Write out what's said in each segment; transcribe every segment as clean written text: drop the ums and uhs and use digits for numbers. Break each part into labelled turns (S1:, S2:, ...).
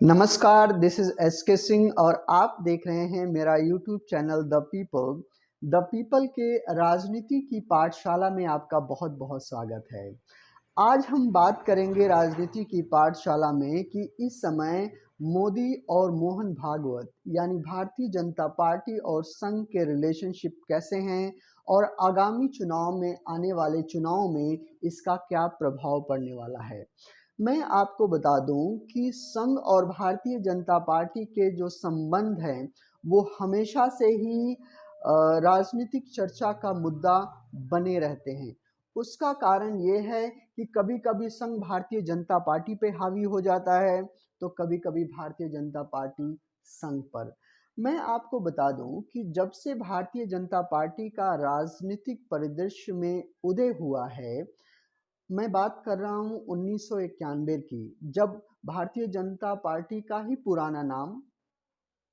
S1: नमस्कार, this is S के सिंह और आप देख रहे हैं मेरा YouTube channel the people. The people के राजनीति की पाठशाला में आपका बहुत-बहुत स्वागत है। आज हम बात करेंगे राजनीति की पाठशाला में कि इस समय मोदी और मोहन भागवत यानी भारतीय जनता पार्टी और संघ के रिलेशनशिप कैसे हैं और आगामी चुनाव में आने वाले चुनाव में इसका क्या प्रभाव पड़ने वाला है। मैं आपको बता दूं कि संघ और भारतीय जनता पार्टी के जो संबंध हैं वो हमेशा से ही राजनीतिक चर्चा का मुद्दा बने रहते हैं। उसका कारण ये है कि कभी-कभी संघ भारतीय जनता पार्टी पे हावी हो जाता है, तो कभी-कभी भारतीय जनता पार्टी संघ पर। मैं आपको बता दूं कि जब से भारतीय जनता पार्टी का राजनीतिक परिदृश्य में उदय हुआ है, मैं बात कर रहा हूँ 1991 की, जब भारतीय जनता पार्टी का ही पुराना नाम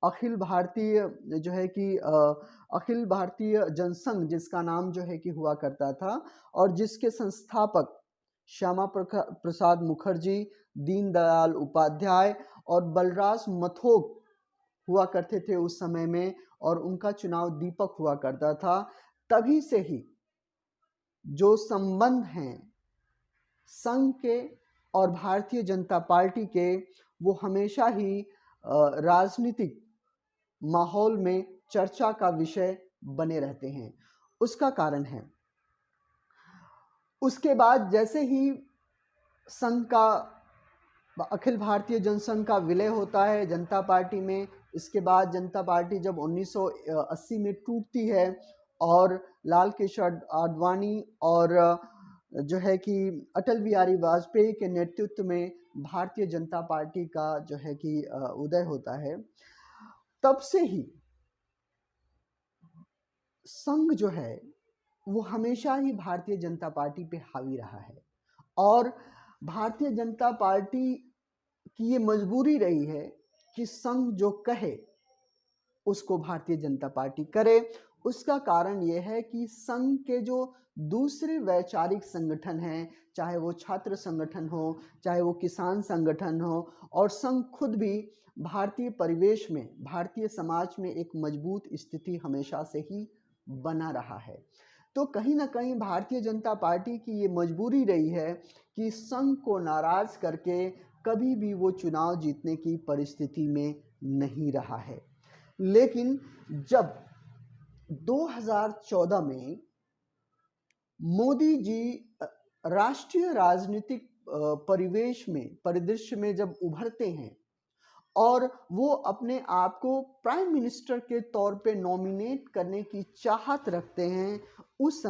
S1: अखिल भारतीय जो है कि अखिल भारतीय जनसंघ जिसका नाम जो है कि हुआ करता था और जिसके संस्थापक श्यामा प्रसाद मुखर्जी, दीनदयाल उपाध्याय और बलराज मथोक हुआ करते थे उस समय में, और उनका चुनाव दीपक हुआ करता था। तभी से ही जो संबंध हैं संघ के और भारतीय जनता पार्टी के, वो हमेशा ही राजनीतिक माहौल में चर्चा का विषय बने रहते हैं। उसका कारण है, उसके बाद जैसे ही संघ का अखिल भारतीय जनसंघ का विलय होता है जनता पार्टी में, इसके बाद जनता पार्टी जब 1980 में टूटती है और लाल कृष्ण आडवाणी और जो है कि अटल बिहारी वाजपेयी के नेतृत्व में भारतीय जनता पार्टी का जो है कि उदय होता है, तब से ही संघ जो है वो हमेशा ही भारतीय जनता पार्टी पे हावी रहा है। और भारतीय जनता पार्टी की ये मजबूरी रही है कि संघ जो कहे उसको भारतीय जनता पार्टी करे। उसका कारण ये है कि संघ के जो दूसरे वैचारिक संगठन हैं, चाहे वो छात्र संगठन हो, चाहे वो किसान संगठन हो, और संघ खुद भी भारतीय परिवेश में, भारतीय समाज में एक मजबूत स्थिति हमेशा से ही बना रहा है। तो कहीं ना कहीं भारतीय जनता पार्टी की ये मजबूरी रही है कि संघ को नाराज करके कभी भी वो चुनाव जीतने की परिस्थिति में नहीं रहा है। लेकिन जब 2014 में मोदी जी राष्ट्रीय राजनीतिक परिदृश्य में जब उभरते हैं और वो अपने आप को प्राइम मिनिस्टर के तौर पे नॉमिनेट करने की चाहत रखते हैं, उस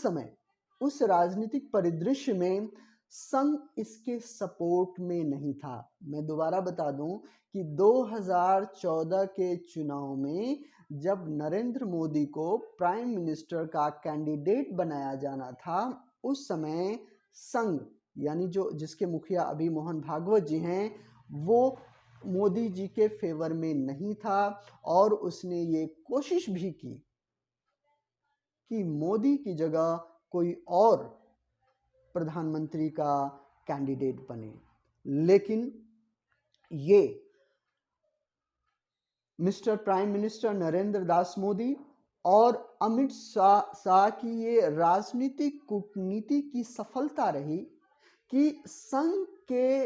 S1: समय उस राजनीतिक परिदृश्य में संघ इसके सपोर्ट में नहीं था। मैं दोबारा बता दूं कि 2014 के चुनाव में जब नरेंद्र मोदी को प्राइम मिनिस्टर का कैंडिडेट बनाया जाना था, उस समय संघ यानी जो जिसके मुखिया अभी मोहन भागवत जी हैं, वो मोदी जी के फेवर में नहीं था और उसने ये कोशिश भी की कि मोदी की जगह कोई और प्रधानमंत्री का कैंडिडेट बने। लेकिन ये mister prime minister Narendra Das Modi और अमित शाह की ये राजनीतिक कूटनीति की सफलता रही कि संघ के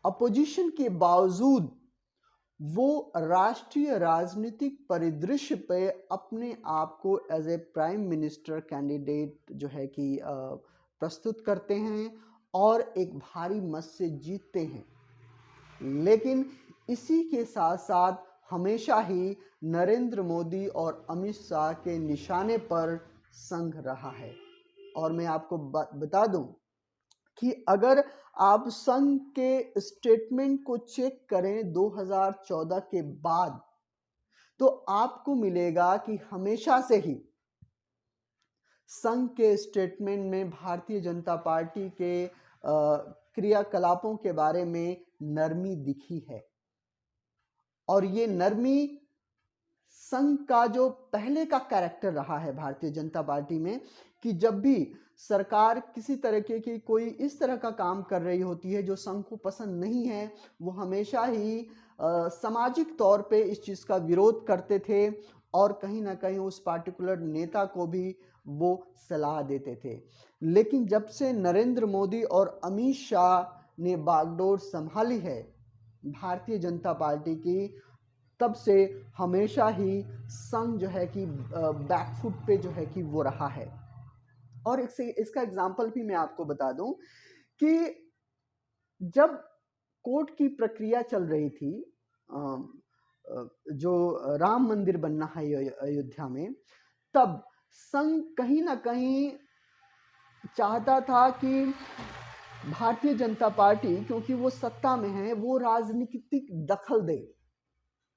S1: अपोजिशन के बावजूद वो राष्ट्रीय राजनीतिक परिदृश्य पे अपने आप को as a prime minister candidate जो है कि प्रस्तुत करते हैं और एक भारी मत से जीतते हैं। लेकिन इसी के साथ साथ हमेशा ही नरेंद्र मोदी और अमित शाह के निशाने पर संघ रहा है। और मैं आपको बता दूं कि अगर आप संघ के स्टेटमेंट को चेक करें 2014 के बाद, तो आपको मिलेगा कि हमेशा से ही संघ के स्टेटमेंट में भारतीय जनता पार्टी के क्रियाकलापों के बारे में नरमी दिखी है। और ये नरमी संघ का जो पहले का कैरेक्टर रहा है भारतीय जनता पार्टी में, कि जब भी सरकार किसी तरीके की कोई इस तरह का काम कर रही होती है जो संघ को पसंद नहीं है, वो हमेशा ही सामाजिक तौर पे इस चीज़ का विरोध करते थे और कहीं ना कहीं उस पार्टिकुलर नेता को भी वो सलाह देते थे। लेकिन जब से नरेंद्र मोदी और अमित शाह ने बागडोर संभाली है भारतीय जनता पार्टी की, तब से हमेशा ही संघ जो है कि बैकफुट पे जो है कि वो रहा है। और इसका एग्जाम्पल भी मैं आपको बता दूं कि जब कोर्ट की प्रक्रिया चल रही थी, जो राम मंदिर बनना है अयोध्या में, तब संघ कहीं ना कहीं चाहता था कि भारतीय जनता पार्टी, क्योंकि वो सत्ता में है, वो राजनीतिक दखल दे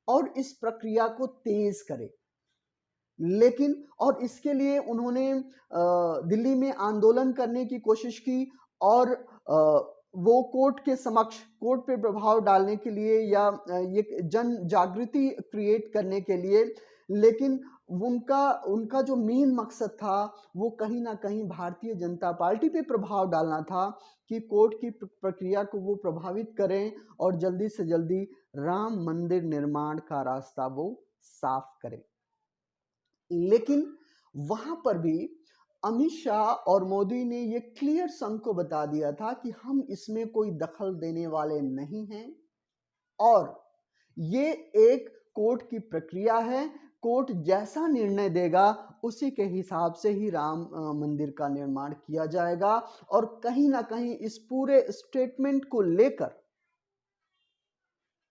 S1: और इस प्रक्रिया को तेज करे। लेकिन और इसके लिए उन्होंने दिल्ली में आंदोलन करने की कोशिश की और वो कोर्ट के समक्ष, कोर्ट पे प्रभाव डालने के लिए या ये जन जागृति क्रिएट करने के लिए, लेकिन उनका जो मेन मकसद था वो कहीं ना कहीं भारतीय जनता पार्टी पे प्रभाव डालना था कि कोर्ट की प्रक्रिया को वो प्रभावित करें और जल्दी से जल्दी राम मंदिर निर्माण का रास्ता वो साफ करें। लेकिन वहां पर भी अमित शाह और मोदी ने ये क्लियर संघ को बता दिया था कि हम इसमें कोई दखल देने वाले नहीं हैं और ये एक कोर्ट की प्रक्रिया है, कोर्ट जैसा निर्णय देगा उसी के हिसाब से ही राम मंदिर का निर्माण किया जाएगा। और कहीं ना कहीं इस पूरे स्टेटमेंट को लेकर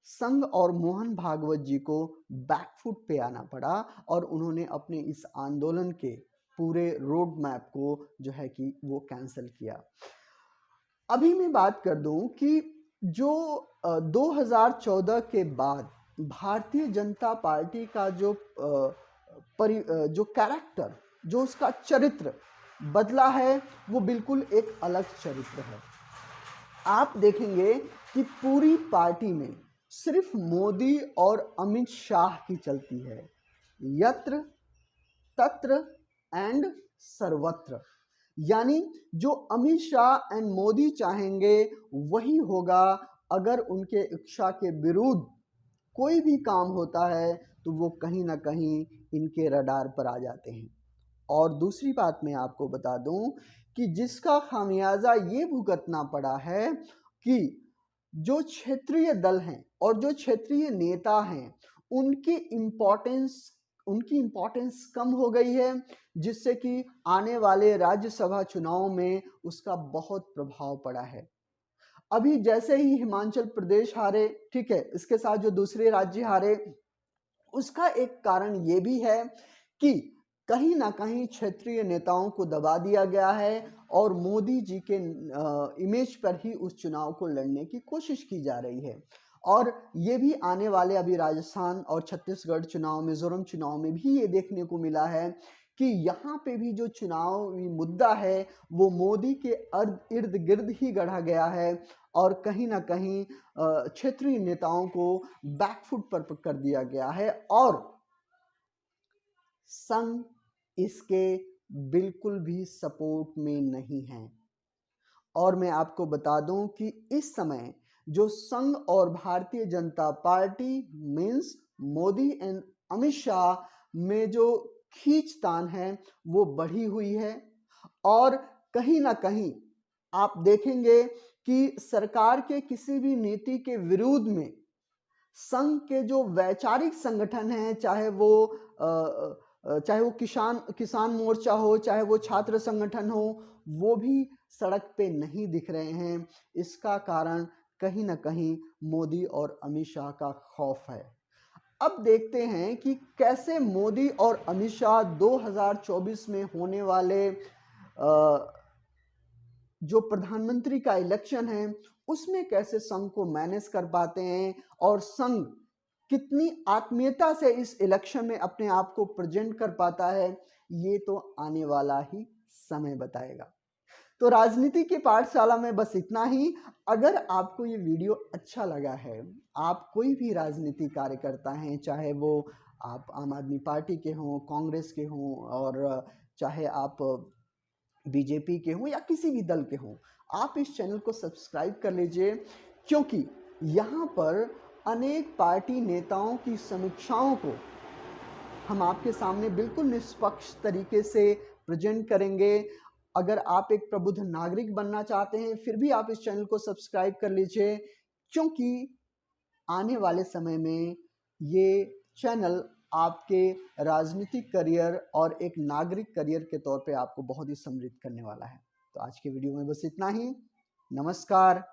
S1: संघ और मोहन भागवत जी को बैकफुट पे आना पड़ा और उन्होंने अपने इस आंदोलन के पूरे रोड मैप को जो है कि वो कैंसिल किया। अभी मैं बात कर दूं कि जो 2014 के बाद भारतीय जनता पार्टी का जो जो कैरेक्टर, जो उसका चरित्र बदला है, वो बिल्कुल एक अलग चरित्र है। आप देखेंगे कि पूरी पार्टी में सिर्फ मोदी और अमित शाह की चलती है, यत्र तत्र एंड सर्वत्र। यानी जो अमित शाह एंड मोदी चाहेंगे वही होगा। अगर उनके इच्छा के विरुद्ध कोई भी काम होता है तो वो कहीं ना कहीं इनके रडार पर आ जाते हैं। और दूसरी बात मैं आपको बता दूं कि जिसका खामियाजा ये भुगतना पड़ा है कि जो क्षेत्रीय दल हैं और जो क्षेत्रीय नेता हैं उनकी इम्पोर्टेंस कम हो गई है, जिससे कि आने वाले राज्यसभा चुनाव में उसका बहुत प्रभाव पड़ा है। अभी जैसे ही हिमाचल प्रदेश हारे, ठीक है, इसके साथ जो दूसरे राज्य हारे, उसका एक कारण ये भी है कि कहीं ना कहीं क्षेत्रीय नेताओं को दबा दिया गया है और मोदी जी के इमेज पर ही उस चुनाव को लड़ने की कोशिश की जा रही है। और ये भी आने वाले अभी राजस्थान और छत्तीसगढ़ चुनाव, मिजोरम चुनाव में भी ये देखने को मिला है कि यहाँ पे भी जो चुनावी मुद्दा है वो मोदी के इर्द गिर्द ही गढ़ा गया है और कहीं ना कहीं क्षेत्रीय नेताओं को बैकफुट पर कर दिया गया है और संघ इसके बिल्कुल भी सपोर्ट में नहीं है। और मैं आपको बता दूं कि इस समय जो संघ और Bharatiya Janata party means Modi and Amit Shah में जो खींचतान है वो बढ़ी हुई है। और कहीं ना कहीं आप देखेंगे कि सरकार के किसी भी नीति के विरोध में संघ के जो वैचारिक संगठन हैं, चाहे वो किसान मोर्चा हो, चाहे वो छात्र संगठन हो, वो भी सड़क पे नहीं दिख रहे हैं। इसका कारण कहीं ना कहीं मोदी और अमित शाह का खौफ है। अब देखते हैं कि कैसे मोदी और अमित शाह 2024 में होने वाले जो प्रधानमंत्री का इलेक्शन है उसमें कैसे संघ को मैनेज कर पाते हैं और संघ कितनी आत्मीयता से इस इलेक्शन में अपने आप को प्रेजेंट कर पाता है, ये तो आने वाला ही समय बताएगा। तो राजनीति की पाठशाला में बस इतना ही। अगर आपको ये वीडियो अच्छा लगा है, आप कोई भी राजनीति कार्यकर्ता हैं, चाहे वो आप आम आदमी पार्टी के हों, कांग्रेस के हों, और चाहे आप बीजेपी के हों या किसी भी दल के हों, आप इस चैनल को सब्सक्राइब कर लीजिए, क्योंकि यहाँ पर अनेक पार्टी नेताओं की समीक्षाओं को हम आपके सामने बिल्कुल निष्पक्ष तरीके से प्रेजेंट करेंगे। अगर आप एक प्रबुद्ध नागरिक बनना चाहते हैं, फिर भी आप इस चैनल को सब्सक्राइब कर लीजिए, क्योंकि आने वाले समय में ये चैनल आपके राजनीतिक करियर और एक नागरिक करियर के तौर पे आपको बहुत ही समृद्ध करने वाला है। तो आज के वीडियो में बस इतना ही। नमस्कार,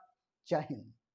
S1: जय हिंद।